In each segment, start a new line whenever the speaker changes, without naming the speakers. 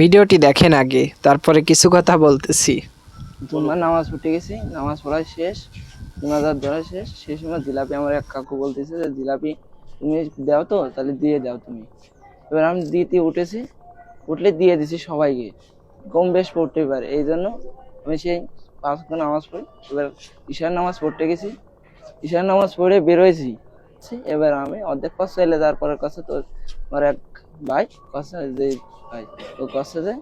ভিডিওটি দেখেন আগে, তারপরে কিছু কথা বলতেছি।
জুম্মার নামাজ পড়তে গেছি, নামাজ পড়া শেষ, মোনাজাত ধরা শেষ। সেই সময় জিলাপি আমার এক কাকু বলতেছে যে জিলাপি তুমি দাও তো, তাহলে দিয়ে দাও তুমি। এবার আমি দিতে উঠেছি, উঠলে দিয়ে দিছি সবাইকে, কম বেশ পড়তে পারে, এই জন্য আমি সেই 5 ওয়াক্ত নামাজ পড়ি। এবার ঈশার নামাজ পড়তে গেছি, ঈশার নামাজ পড়ে বেরোয়েছি। এবার আমি অর্ধেক কষ্ট এলে তারপরের কাছে তো আমার এক ভাই কষ্ট যে ভাই ও কষ্ট যে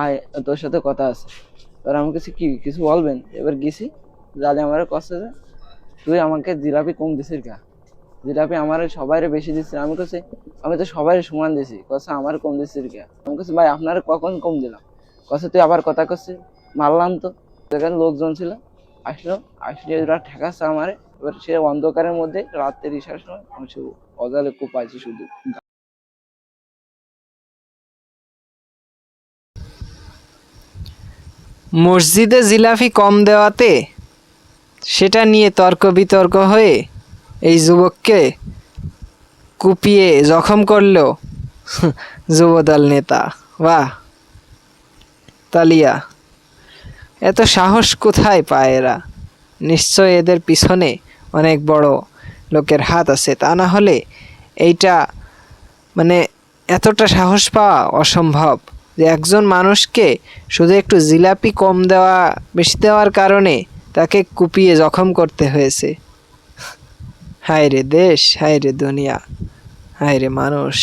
আয় তোর সাথে কথা আছে। এবার আমি কাছে কি কিছু বলবেন? এবার গেছি, দাদি আমার কষ্ট যে তুই আমাকে জিলাপি কম দিছিস গা, জিলাপি আমার সবাইরে বেশি দিচ্ছে। আমি কাছে আমি তো সবাই সমান দিছি, কথা আমার কম দিছিস গা। আমি কাছে ভাই আপনার কখন কম দিলাম? কথা তুই আবার কথা করছিস, মারলাম তো। সেখানে লোকজন ছিল, আসলে ওরা ঠেকাচ্ছে আমার। এবার সে অন্ধকারের মধ্যে রাত্রের ইশার সময় আমি সে অজালে কোপাইছি শুধু।
মসজিদে জিলাপি কম দেওয়াতে সেটা নিয়ে তর্ক বিতর্ক হয়ে এই যুবককে কুপিয়ে জখম করলো যুবদল নেতা। বাহ তালিয়া! এত সাহস কোথায় পায় এরা? নিশ্চয় এদের পিছনে অনেক বড় লোকের হাত আছে, তা না হলে এইটা মানে এতটা সাহস পাওয়া অসম্ভব যে একজন মানুষকে শুধু একটু জিলাপি কম দেওয়া বেশি দেওয়ার কারণে তাকে কুপিয়ে জখম করতে হয়েছে। হায় রে দেশ, হায় রে দুনিয়া, হায় রে মানুষ।